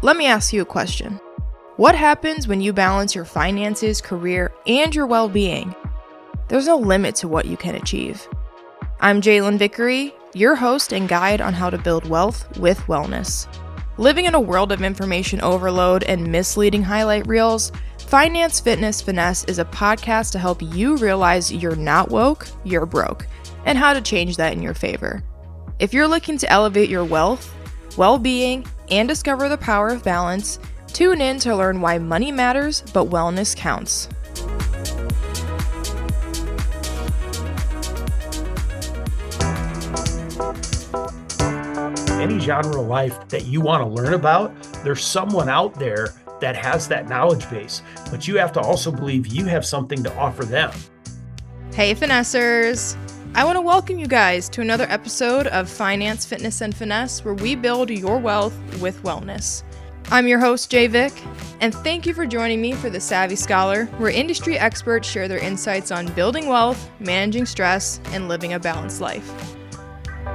Let me ask you a question. What happens when you balance your finances, career, and your well-being? There's no limit to what you can achieve. I'm JaeVic Vickery, your host and guide on how to build wealth with wellness. Living in a world of information overload and misleading highlight reels, Finance, Fitness, Finesse is a podcast to help you realize you're not woke, you're broke, and how to change that in your favor. If you're looking to elevate your wealth, well-being, and discover the power of balance, tune in to learn why money matters, but wellness counts. Any genre of life that you want to learn about, there's someone out there that has that knowledge base, but you have to also believe you have something to offer them. Hey Finessers! I want to welcome you guys to another episode of Finance, Fitness, and Finesse, where we build your wealth with wellness. I'm your host, JaeVic, and thank you for joining me for the Savvy Scholar, where industry experts share their insights on building wealth, managing stress, and living a balanced life.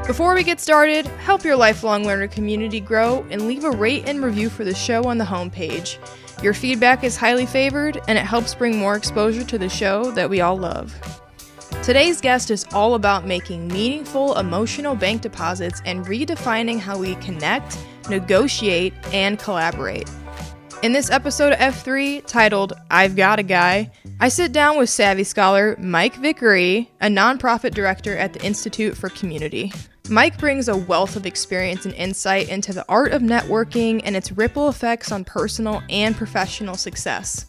Before we get started, help your lifelong learner community grow and leave a rate and review for the show on the homepage. Your feedback is highly favored, and it helps bring more exposure to the show that we all love. Today's guest is all about making meaningful emotional bank deposits and redefining how we connect, negotiate, and collaborate. In this episode of F3, titled I've Got a Guy, I sit down with Savvy Scholar Mike Vickery, a nonprofit director at the Institute for Community. Mike brings a wealth of experience and insight into the art of networking and its ripple effects on personal and professional success.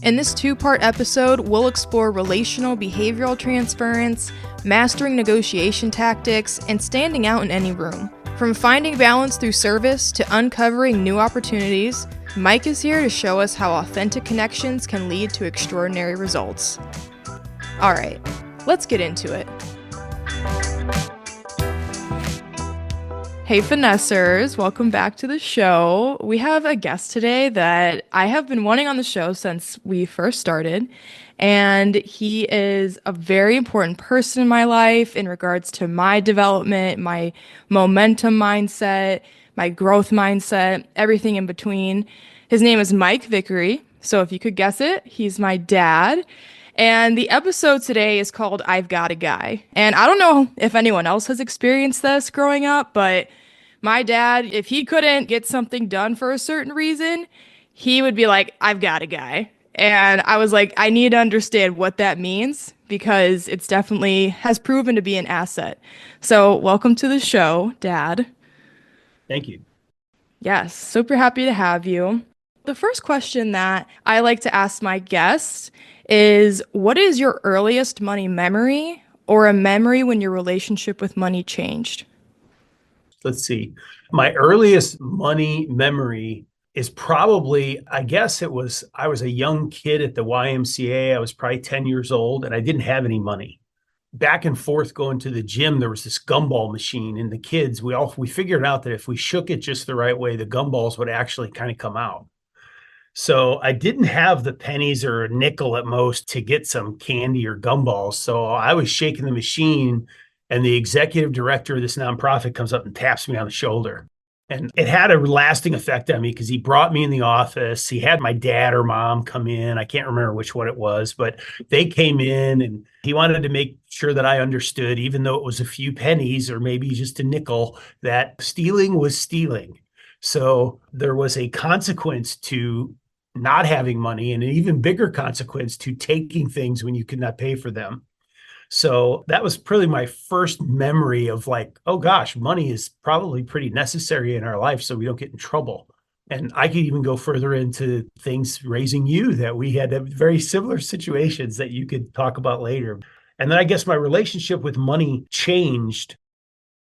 In this two-part episode, we'll explore relational behavioral transference, mastering negotiation tactics, and standing out in any room. From finding balance through service to uncovering new opportunities, Mike is here to show us how authentic connections can lead to extraordinary results. All right, let's get into it. Hey Finessers, welcome back to the show. We have a guest today that I have been wanting on the show since we first started, and he is a very important person in my life in regards to my development, my momentum mindset, my growth mindset, everything in between. His name is Mike Vickery, so if you could guess it, he's my dad. And the episode today is called I've Got a Guy. And I don't know if anyone else has experienced this growing up, but my dad, if he couldn't get something done for a certain reason, he would be like, I've got a guy. And I was like, I need to understand what that means because it's definitely has proven to be an asset. So welcome to the show, Dad. Thank you. Yes, super happy to have you. The first question that I like to ask my guests is, what is your earliest money memory or a memory when your relationship with money changed? Let's see. My earliest money memory is probably, I was a young kid at the YMCA. I was probably 10 years old and I didn't have any money. Back and forth going to the gym, there was this gumball machine, and the kids, we figured out that if we shook it just the right way, the gumballs would actually kind of come out. So I didn't have the pennies or a nickel at most to get some candy or gumballs. So I was shaking the machine, and the executive director of this nonprofit comes up and taps me on the shoulder. And it had a lasting effect on me because he brought me in the office. He had my dad or mom come in. I can't remember which one it was, but they came in and he wanted to make sure that I understood, even though it was a few pennies or maybe just a nickel, that stealing was stealing. So there was a consequence to not having money and an even bigger consequence to taking things when you could not pay for them. So that was probably my first memory of like, oh gosh, money is probably pretty necessary in our life so we don't get in trouble. And I could even go further into things raising you that we had very similar situations that you could talk about later. And then I guess my relationship with money changed.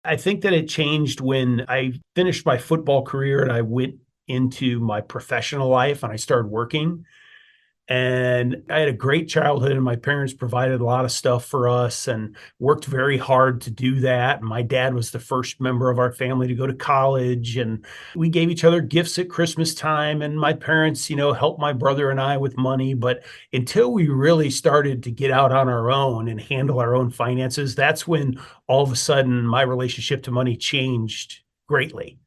I think that it changed when I finished my football career and I went into my professional life and I started working. And I had a great childhood and my parents provided a lot of stuff for us and worked very hard to do that. And my dad was the first member of our family to go to college, and we gave each other gifts at Christmas time. And my parents, helped my brother and I with money. But until we really started to get out on our own and handle our own finances, that's when all of a sudden my relationship to money changed greatly.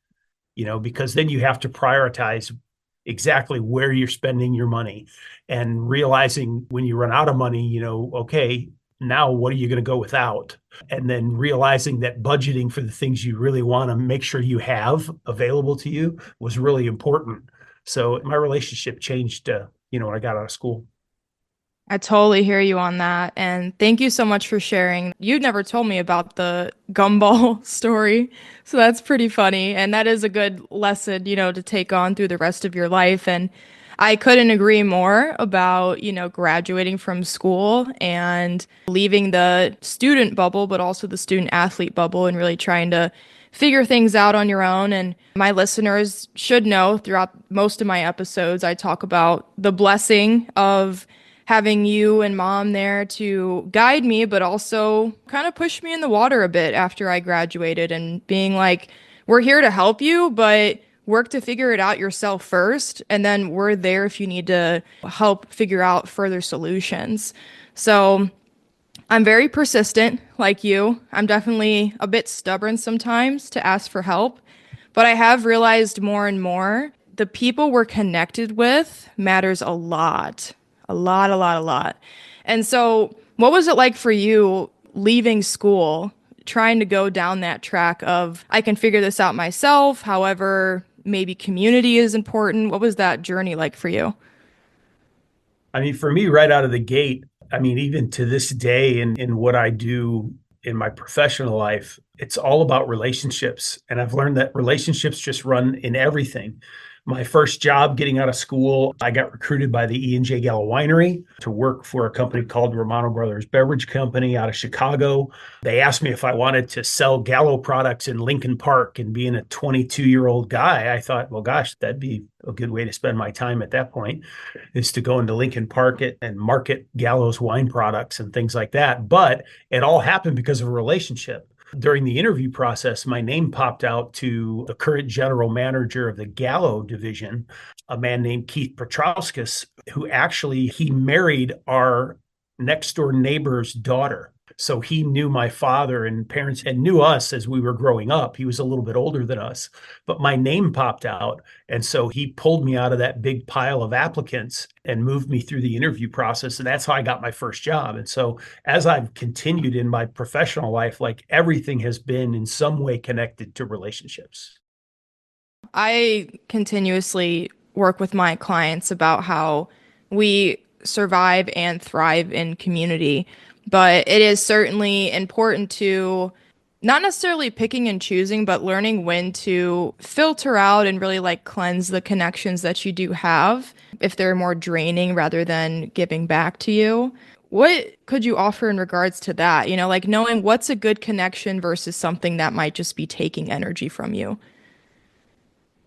because then you have to prioritize exactly where you're spending your money and realizing when you run out of money, okay, now what are you going to go without? And then realizing that budgeting for the things you really want to make sure you have available to you was really important. So my relationship changed, when I got out of school. I totally hear you on that. And thank you so much for sharing. You never told me about the gumball story. So that's pretty funny. And that is a good lesson, to take on through the rest of your life. And I couldn't agree more about, graduating from school and leaving the student bubble, but also the student athlete bubble and really trying to figure things out on your own. And my listeners should know throughout most of my episodes, I talk about the blessing of having you and mom there to guide me, but also kind of push me in the water a bit after I graduated and being like, we're here to help you, but work to figure it out yourself first. And then we're there if you need to help figure out further solutions. So I'm very persistent like you. I'm definitely a bit stubborn sometimes to ask for help, but I have realized more and more the people we're connected with matters a lot. A lot, a lot, a lot. And so, what was it like for you leaving school, trying to go down that track of, I can figure this out myself, however, maybe community is important? What was that journey like for you? I mean, for me, right out of the gate, I mean, even to this day in what I do in my professional life, it's all about relationships. And I've learned that relationships just run in everything. My first job getting out of school, I got recruited by the E&J Gallo Winery to work for a company called Romano Brothers Beverage Company out of Chicago. They asked me if I wanted to sell Gallo products in Lincoln Park. And being a 22-year-old guy, I thought, well, gosh, that'd be a good way to spend my time at that point, is to go into Lincoln Park and market Gallo's wine products and things like that. But it all happened because of a relationship. During the interview process, my name popped out to the current general manager of the Gallo division, a man named Keith Petrauskas, who actually he married our next door neighbor's daughter. So he knew my father and parents and knew us as we were growing up. He was a little bit older than us, but my name popped out. And so he pulled me out of that big pile of applicants and moved me through the interview process. And that's how I got my first job. And so as I've continued in my professional life, like everything has been in some way connected to relationships. I continuously work with my clients about how we survive and thrive in community, but it is certainly important to not necessarily picking and choosing, but learning when to filter out and really like cleanse the connections that you do have if they're more draining rather than giving back to you. What could you offer in regards to that? Like knowing what's a good connection versus something that might just be taking energy from you.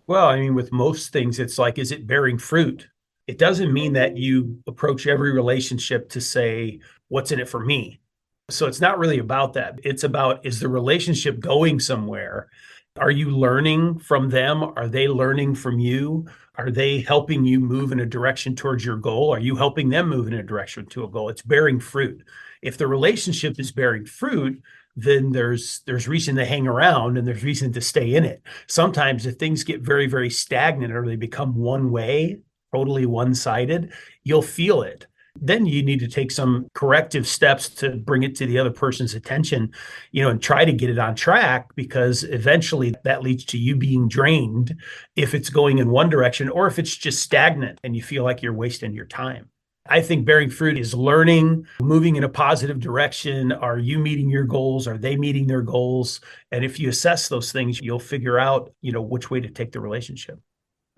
Well, I mean, with most things, it's like, is it bearing fruit? It doesn't mean that you approach every relationship to say, what's in it for me? So it's not really about that. It's about, is the relationship going somewhere? Are you learning from them? Are they learning from you? Are they helping you move in a direction towards your goal? Are you helping them move in a direction to a goal? It's bearing fruit. If the relationship is bearing fruit, then there's reason to hang around and there's reason to stay in it. Sometimes if things get very, very stagnant or they become one way, totally one-sided, you'll feel it. Then you need to take some corrective steps to bring it to the other person's attention, and try to get it on track, because eventually that leads to you being drained if it's going in one direction or if it's just stagnant and you feel like you're wasting your time. I think bearing fruit is learning, moving in a positive direction. Are you meeting your goals? Are they meeting their goals? And if you assess those things, you'll figure out, which way to take the relationship.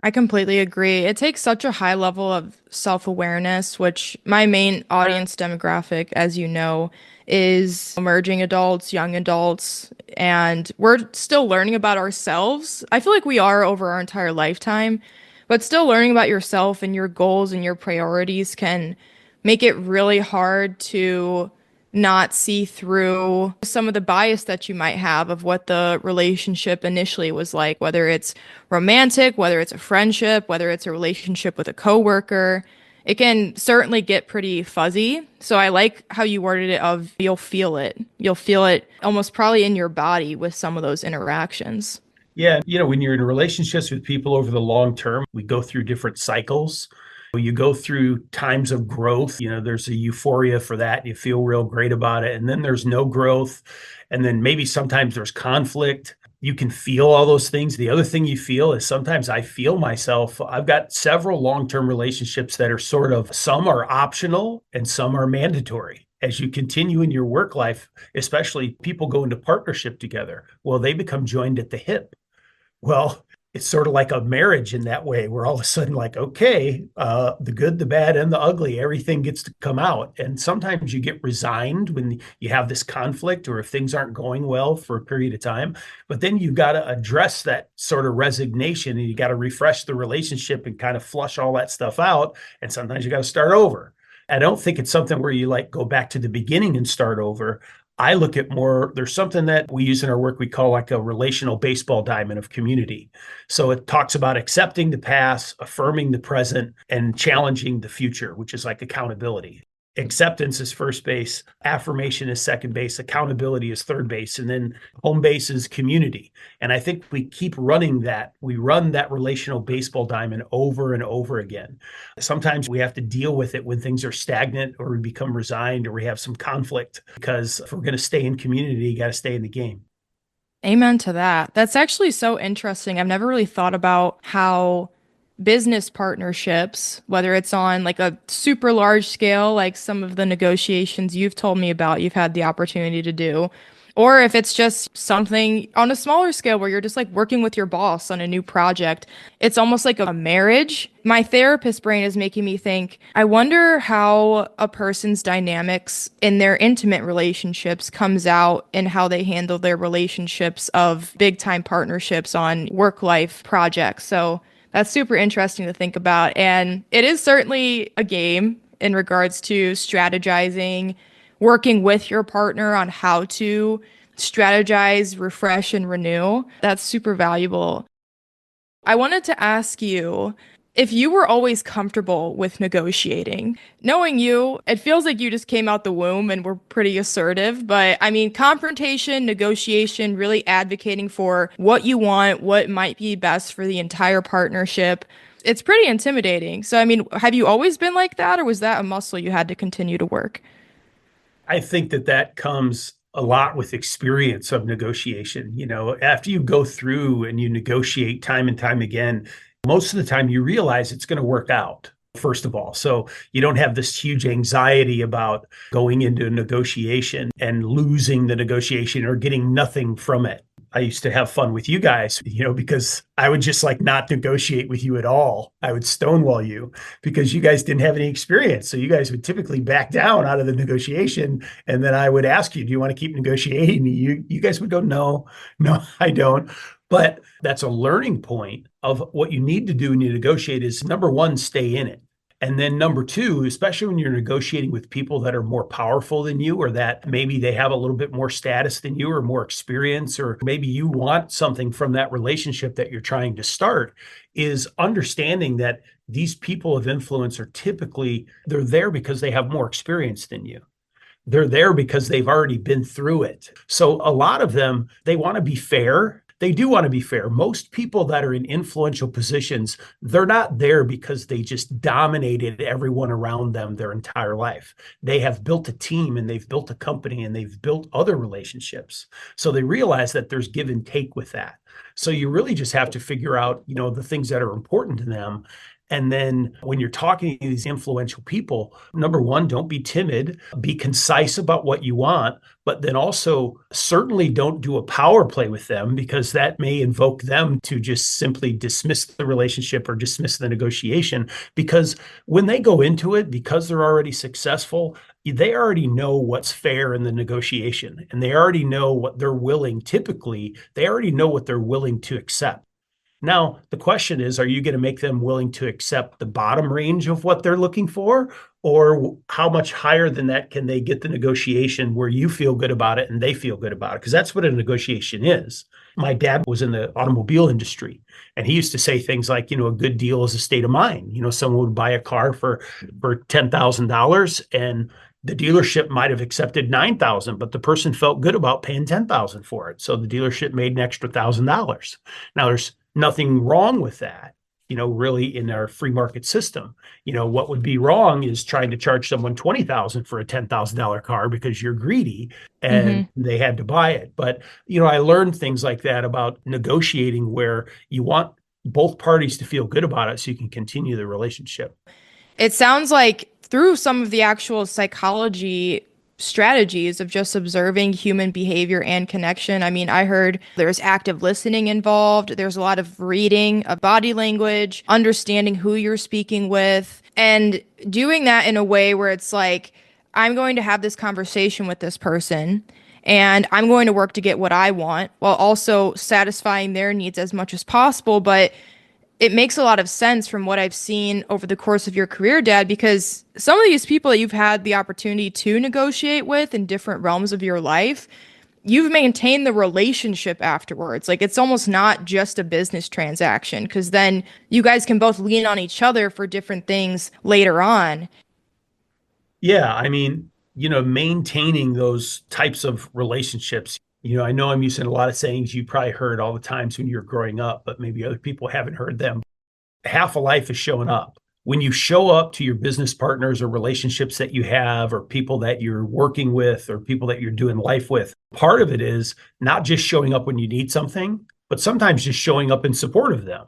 I completely agree. It takes such a high level of self-awareness, which my main audience demographic, as you know, is emerging adults, young adults, and we're still learning about ourselves. I feel like we are over our entire lifetime, but still learning about yourself and your goals and your priorities can make it really hard to not see through some of the bias that you might have of what the relationship initially was like, whether it's romantic, whether it's a friendship, whether it's a relationship with a coworker. It can certainly get pretty fuzzy. So I like how you worded it of you'll feel it. You'll feel it almost probably in your body with some of those interactions. Yeah, when you're in relationships with people over the long term, we go through different cycles. You go through times of growth. There's a euphoria for that. You feel real great about it. And then there's no growth. And then maybe sometimes there's conflict. You can feel all those things. The other thing you feel is sometimes I feel myself. I've got several long-term relationships that are sort of, some are optional and some are mandatory. As you continue in your work life, especially people go into partnership together, well, they become joined at the hip. Well, it's sort of like a marriage in that way, where all of a sudden, like, okay, the good, the bad, and the ugly, everything gets to come out. And sometimes you get resigned when you have this conflict or if things aren't going well for a period of time. But then you got to address that sort of resignation and you got to refresh the relationship and kind of flush all that stuff out. And sometimes you got to start over. I don't think it's something where you like go back to the beginning and start over. I look at more, there's something that we use in our work we call like a relational baseball diamond of community. So it talks about accepting the past, affirming the present, and challenging the future, which is like accountability. Acceptance is first base, affirmation is second base, accountability is third base, and then home base is community. And I think we keep running that. We run that relational baseball diamond over and over again. Sometimes we have to deal with it when things are stagnant or we become resigned or we have some conflict, because if we're going to stay in community, you got to stay in the game. Amen to that. That's actually so interesting. I've never really thought about how business partnerships, whether it's on like a super large scale, like some of the negotiations you've told me about, you've had the opportunity to do, or if it's just something on a smaller scale where you're just like working with your boss on a new project. It's almost like a marriage. My therapist brain is making me think, I wonder how a person's dynamics in their intimate relationships comes out in how they handle their relationships of big time partnerships on work life projects. So that's super interesting to think about. And it is certainly a game in regards to strategizing, working with your partner on how to strategize, refresh, and renew. That's super valuable. I wanted to ask you if you were always comfortable with negotiating. Knowing you, it feels like you just came out the womb and were pretty assertive. But I mean, confrontation, negotiation, really advocating for what you want, what might be best for the entire partnership. It's pretty intimidating. So, I mean, have you always been like that, or was that a muscle you had to continue to work? I think that comes a lot with experience of negotiation. After you go through and you negotiate time and time again, most of the time you realize it's going to work out, first of all. So you don't have this huge anxiety about going into a negotiation and losing the negotiation or getting nothing from it. I used to have fun with you guys, because I would just like not negotiate with you at all. I would stonewall you because you guys didn't have any experience. So you guys would typically back down out of the negotiation. And then I would ask you, do you want to keep negotiating? You guys would go, no, I don't. But that's a learning point of what you need to do when you negotiate is, number one, stay in it. And then number two, especially when you're negotiating with people that are more powerful than you, or that maybe they have a little bit more status than you or more experience, or maybe you want something from that relationship that you're trying to start, is understanding that these people of influence are typically, they're there because they have more experience than you. They're there because they've already been through it. So a lot of them, they want to be fair. They do want to be fair. Most people that are in influential positions, they're not there because they just dominated everyone around them their entire life. They have built a team and they've built a company and they've built other relationships. So they realize that there's give and take with that. So you really just have to figure out, the things that are important to them. And then when you're talking to these influential people, number one, don't be timid, be concise about what you want, but then also certainly don't do a power play with them, because that may invoke them to just simply dismiss the relationship or dismiss the negotiation. Because when they go into it, because they're already successful, they already know what's fair in the negotiation, and they already know what they're willing, typically, they already know what they're willing to accept. Now, the question is, are you going to make them willing to accept the bottom range of what they're looking for? Or how much higher than that can they get the negotiation where you feel good about it and they feel good about it? Because that's what a negotiation is. My dad was in the automobile industry, and he used to say things like, a good deal is a state of mind. Someone would buy a car for $10,000, and The dealership might have accepted 9,000, but the person felt good about paying 10,000 for it. So the dealership made an extra $1,000. Now there's nothing wrong with that, really in our free market system. What would be wrong is trying to charge someone 20,000 for a $10,000 car because you're greedy and they had to buy it. But, I learned things like that about negotiating where you want both parties to feel good about it so you can continue the relationship. It sounds like through some of the actual psychology strategies of just observing human behavior and connection. I mean, I heard there's active listening involved. There's a lot of reading of body language, understanding who you're speaking with, and doing that in a way where it's like, I'm going to have this conversation with this person and I'm going to work to get what I want while also satisfying their needs as much as possible. But it makes a lot of sense from what I've seen over the course of your career, Dad, because some of these people that you've had the opportunity to negotiate with in different realms of your life, you've maintained the relationship afterwards. Like it's almost not just a business transaction, because then you guys can both lean on each other for different things later on. Yeah, I mean, maintaining those types of relationships. I know I'm using a lot of sayings you probably heard all the times when you were growing up, but maybe other people haven't heard them. Half of life is showing up. When you show up to your business partners or relationships that you have, or people that you're working with, or people that you're doing life with, part of it is not just showing up when you need something, but sometimes just showing up in support of them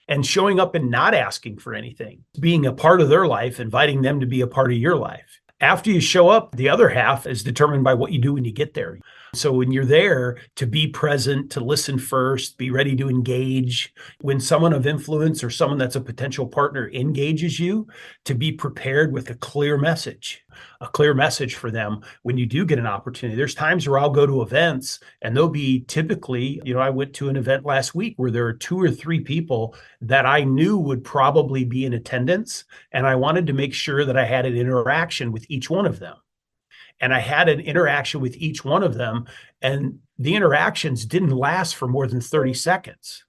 and showing up and not asking for anything, being a part of their life, inviting them to be a part of your life. After you show up, the other half is determined by what you do when you get there. So when you're there, to be present, to listen first, be ready to engage. When someone of influence or someone that's a potential partner engages you, to be prepared with a clear message for them when you do get an opportunity. There's times where I'll go to events and there'll be typically, I went to an event last week where there are 2 or 3 people that I knew would probably be in attendance. And I wanted to make sure that I had an interaction with each one of them. And I had an interaction with each one of them, and the interactions didn't last for more than 30 seconds.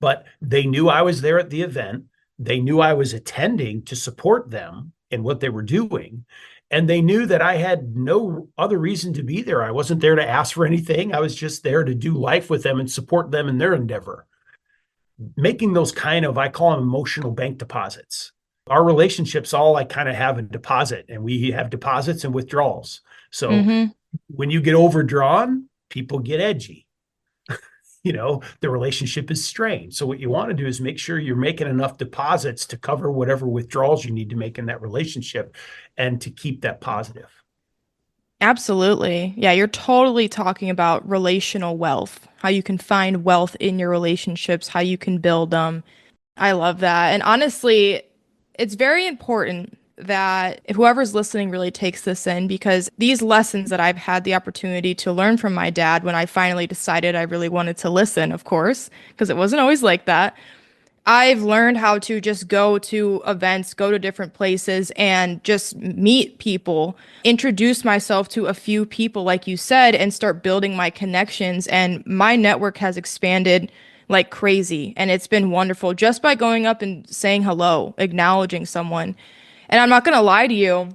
But they knew I was there at the event. They knew I was attending to support them in what they were doing. And they knew that I had no other reason to be there. I wasn't there to ask for anything. I was just there to do life with them and support them in their endeavor. Making those I call them emotional bank deposits. Our relationships all kind of have a deposit, and we have deposits and withdrawals. So when you get overdrawn, people get edgy. The relationship is strained. So what you want to do is make sure you're making enough deposits to cover whatever withdrawals you need to make in that relationship and to keep that positive. Absolutely. Yeah, you're totally talking about relational wealth, how you can find wealth in your relationships, how you can build them. I love that. And honestly, it's very important that whoever's listening really takes this in, because these lessons that I've had the opportunity to learn from my dad when I finally decided I really wanted to listen, of course, because it wasn't always like that. I've learned how to just go to events, go to different places, and just meet people, introduce myself to a few people, like you said, and start building my connections. And my network has expanded like crazy. And it's been wonderful just by going up and saying hello, acknowledging someone. And I'm not going to lie to you,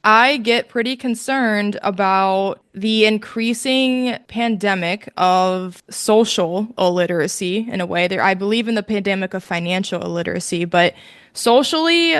I get pretty concerned about the increasing pandemic of social illiteracy in a way. There, I believe in the pandemic of financial illiteracy, but socially,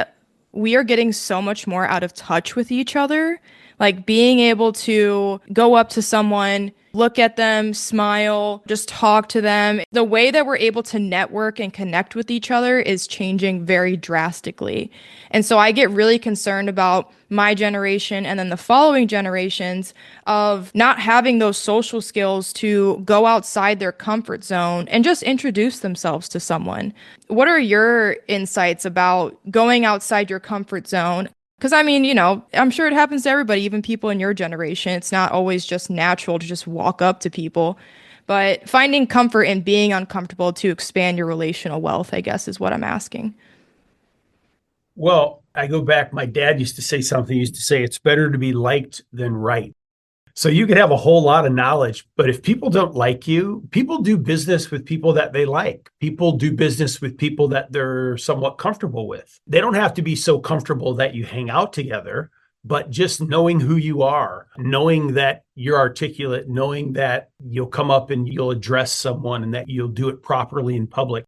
we are getting so much more out of touch with each other. Like being able to go up to someone, look at them, smile, just talk to them. The way that we're able to network and connect with each other is changing very drastically. And so I get really concerned about my generation and then the following generations of not having those social skills to go outside their comfort zone and just introduce themselves to someone. What are your insights about going outside your comfort zone? Because I mean, I'm sure it happens to everybody, even people in your generation. It's not always just natural to just walk up to people, but finding comfort in being uncomfortable to expand your relational wealth, I guess, is what I'm asking. Well, I go back. My dad used to say something. He used to say, it's better to be liked than right. So you could have a whole lot of knowledge, but if people don't like you, people do business with people that they like. People do business with people that they're somewhat comfortable with. They don't have to be so comfortable that you hang out together, but just knowing who you are, knowing that you're articulate, knowing that you'll come up and you'll address someone and that you'll do it properly in public.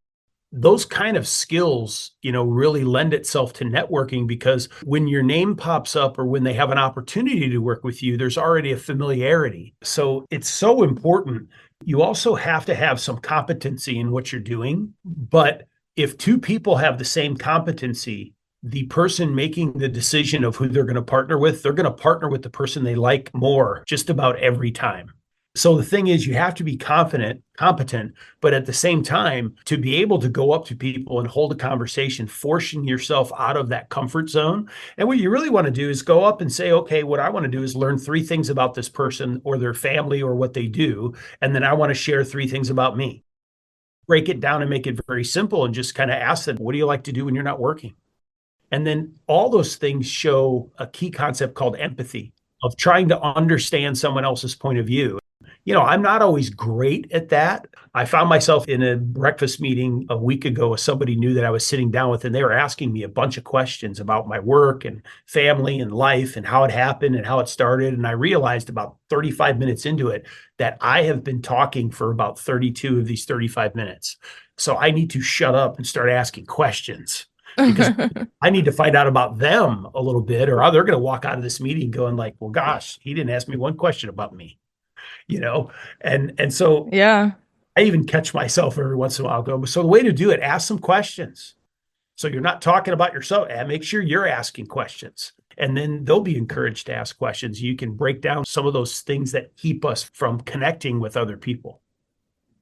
Those kind of skills, really lend itself to networking, because when your name pops up or when they have an opportunity to work with you, there's already a familiarity. So it's so important. You also have to have some competency in what you're doing. But if two people have the same competency, the person making the decision of who they're going to partner with, they're going to partner with the person they like more just about every time. So the thing is, you have to be competent, but at the same time, to be able to go up to people and hold a conversation, forcing yourself out of that comfort zone. And what you really want to do is go up and say, okay, what I want to do is learn 3 things about this person or their family or what they do. And then I want to share 3 things about me. Break it down and make it very simple and just kind of ask them, what do you like to do when you're not working? And then all those things show a key concept called empathy, of trying to understand someone else's point of view. I'm not always great at that. I found myself in a breakfast meeting a week ago with somebody new that I was sitting down with, and they were asking me a bunch of questions about my work and family and life and how it happened and how it started. And I realized about 35 minutes into it that I have been talking for about 32 of these 35 minutes. So I need to shut up and start asking questions, because I need to find out about them a little bit, or they're going to walk out of this meeting going like, well, gosh, he didn't ask me one question about me. And so Yeah. I even catch myself every once in a while go, so the way to do it, ask some questions. So you're not talking about yourself, and make sure you're asking questions. And then they'll be encouraged to ask questions. You can break down some of those things that keep us from connecting with other people.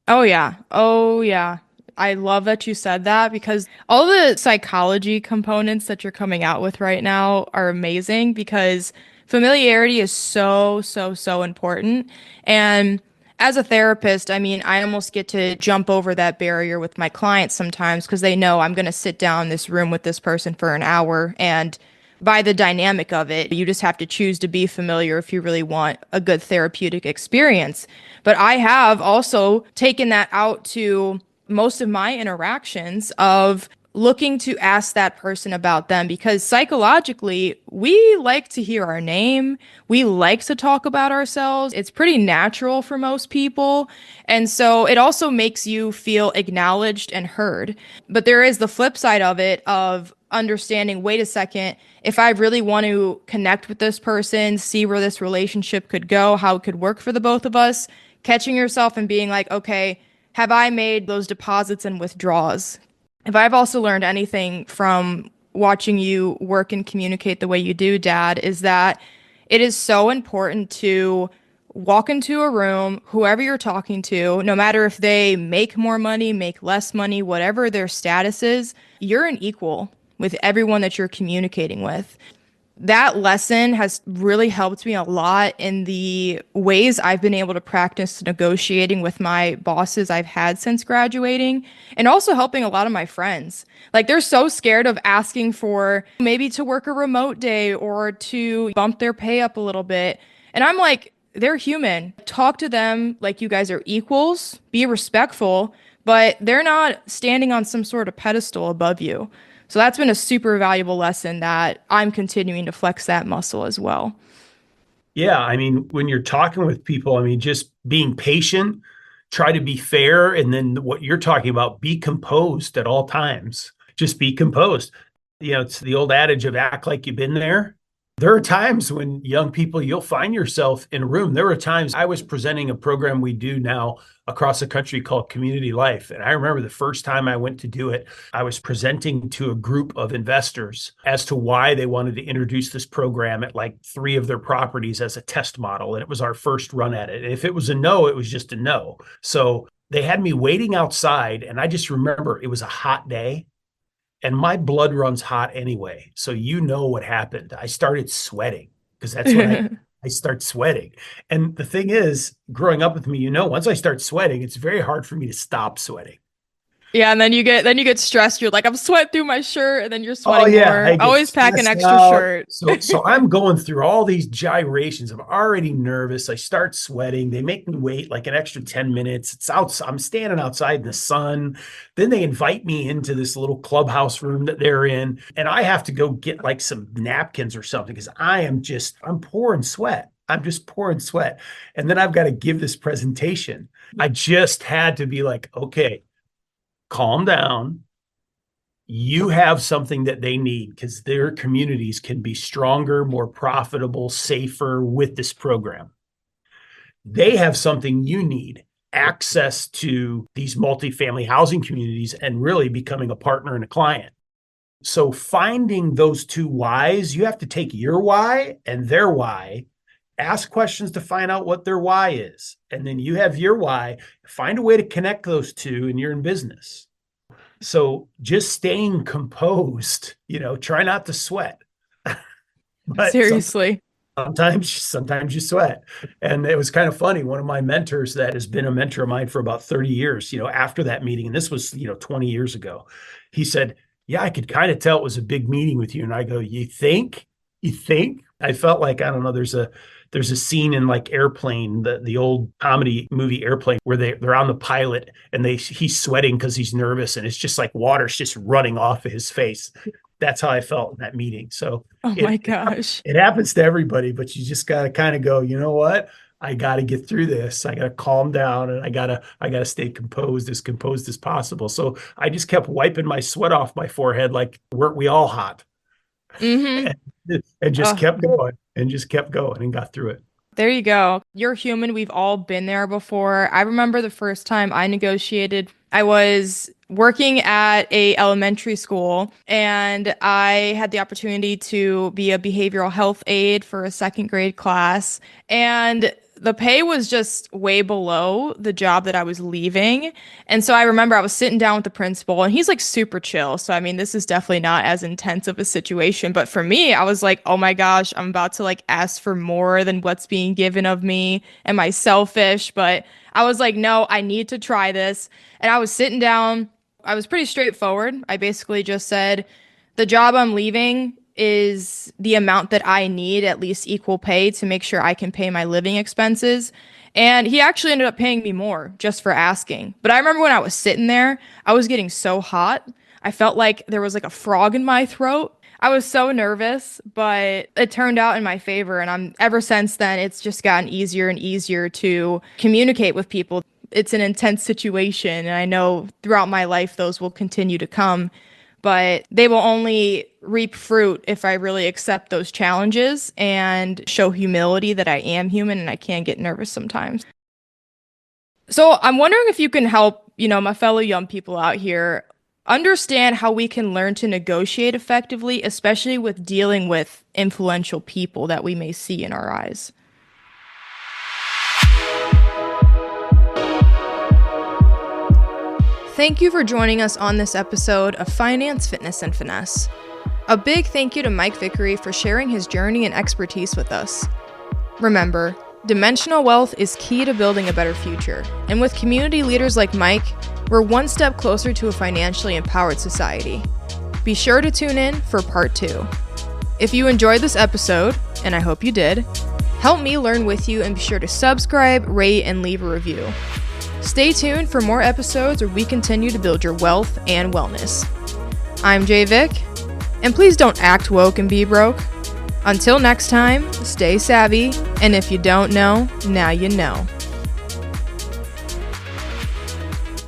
Oh, yeah. Oh, yeah. I love that you said that, because all the psychology components that you're coming out with right now are amazing, because familiarity is so, so, so important. And as a therapist, I mean, I almost get to jump over that barrier with my clients sometimes, because they know I'm going to sit down in this room with this person for an hour. And by the dynamic of it, you just have to choose to be familiar if you really want a good therapeutic experience. But I have also taken that out to most of my interactions of looking to ask that person about them, because psychologically, we like to hear our name. We like to talk about ourselves. It's pretty natural for most people. And so it also makes you feel acknowledged and heard. But there is the flip side of it, of understanding, wait a second, if I really want to connect with this person, see where this relationship could go, how it could work for the both of us, catching yourself and being like, okay, have I made those deposits and withdrawals? If I've also learned anything from watching you work and communicate the way you do, Dad, is that it is so important to walk into a room, whoever you're talking to, no matter if they make more money, make less money, whatever their status is, you're an equal with everyone that you're communicating with. That lesson has really helped me a lot in the ways I've been able to practice negotiating with my bosses I've had since graduating, and also helping a lot of my friends. Like, they're so scared of asking for maybe to work a remote day or to bump their pay up a little bit. And I'm like, they're human. Talk to them like you guys are equals, be respectful, but they're not standing on some sort of pedestal above you. So that's been a super valuable lesson that I'm continuing to flex that muscle as well. Yeah. I mean, when you're talking with people, I mean, just being patient, try to be fair. And then what you're talking about, be composed at all times. Just be composed. It's the old adage of act like you've been there. There are times when young people, you'll find yourself in a room. There were times I was presenting a program we do now across the country called Community Life. And I remember the first time I went to do it, I was presenting to a group of investors as to why they wanted to introduce this program at like 3 of their properties as a test model. And it was our first run at it. And if it was a no, it was just a no. So they had me waiting outside. And I just remember it was a hot day. And my blood runs hot anyway. So what happened. I started sweating, because that's when I start sweating. And the thing is, growing up with me, once I start sweating, it's very hard for me to stop sweating. Yeah, and then you get stressed. You're like, I'm sweating through my shirt, and then you're Oh sweating yeah, more. I get Always pack an stressed extra out. shirt. So I'm going through all these gyrations. I'm already nervous. I start sweating. They make me wait like an extra 10 minutes. It's out. I'm standing outside in the sun. Then they invite me into this little clubhouse room that they're in, and I have to go get like some napkins or something because I'm pouring sweat. I'm just pouring sweat. And then I've got to give this presentation. I just had to be like, okay, calm down. You have something that they need because their communities can be stronger, more profitable, safer with this program. They have something you need, access to these multifamily housing communities and really becoming a partner and a client. So finding those two whys, you have to take your why and their why, ask questions to find out what their why is. And then you have your why, find a way to connect those two and you're in business. So just staying composed, try not to sweat. But Seriously. sometimes you sweat. And it was kind of funny. One of my mentors that has been a mentor of mine for about 30 years, after that meeting, and this was, 20 years ago, he said, yeah, I could kind of tell it was a big meeting with you. And I go, you think? I felt like, I don't know, there's a scene in like Airplane, the old comedy movie Airplane, where they're on the pilot and he's sweating because he's nervous and it's just like water's just running off of his face. That's how I felt in that meeting. So Oh my gosh. it happens to everybody, but you just got to kind of go, you know what? I got to get through this. I got to calm down and I got to stay composed as possible. So I just kept wiping my sweat off my forehead. Like, weren't we all hot? Mm-hmm. And just kept going and got through it. There you go. You're human. We've all been there before. I remember the first time I negotiated. I was working at a elementary school and I had the opportunity to be a behavioral health aide for a second grade class. And the pay was just way below the job that I was leaving. And so I remember I was sitting down with the principal and he's like super chill. So, I mean, this is definitely not as intense of a situation. But for me, I was like, oh my gosh, I'm about to like ask for more than what's being given of me. Am I selfish? But I was like, no, I need to try this. And I was sitting down. I was pretty straightforward. I basically just said, the job I'm leaving is the amount that I need, at least equal pay, to make sure I can pay my living expenses. And he actually ended up paying me more just for asking. But I remember when I was sitting there, I was getting so hot. I felt like there was like a frog in my throat. I was so nervous, but it turned out in my favor. And ever since then, it's just gotten easier and easier to communicate with people. It's an intense situation. And I know throughout my life, those will continue to come. But they will only reap fruit if I really accept those challenges and show humility that I am human and I can get nervous sometimes. So I'm wondering if you can help, my fellow young people out here understand how we can learn to negotiate effectively, especially with dealing with influential people that we may see in our eyes. Thank you for joining us on this episode of Finance, Fitness, and Finesse. A big thank you to Mike Vickery for sharing his journey and expertise with us. Remember, dimensional wealth is key to building a better future, and with community leaders like Mike, we're one step closer to a financially empowered society. Be sure to tune in for part 2. If you enjoyed this episode, and I hope you did, help me learn with you and be sure to subscribe, rate, and leave a review. Stay tuned for more episodes where we continue to build your wealth and wellness. I'm JaeVic, and please don't act woke and be broke. Until next time, stay savvy, and if you don't know, now you know.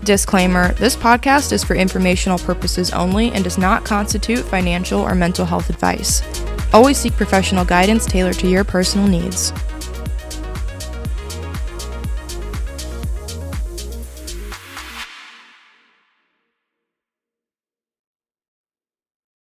Disclaimer, this podcast is for informational purposes only and does not constitute financial or mental health advice. Always seek professional guidance tailored to your personal needs.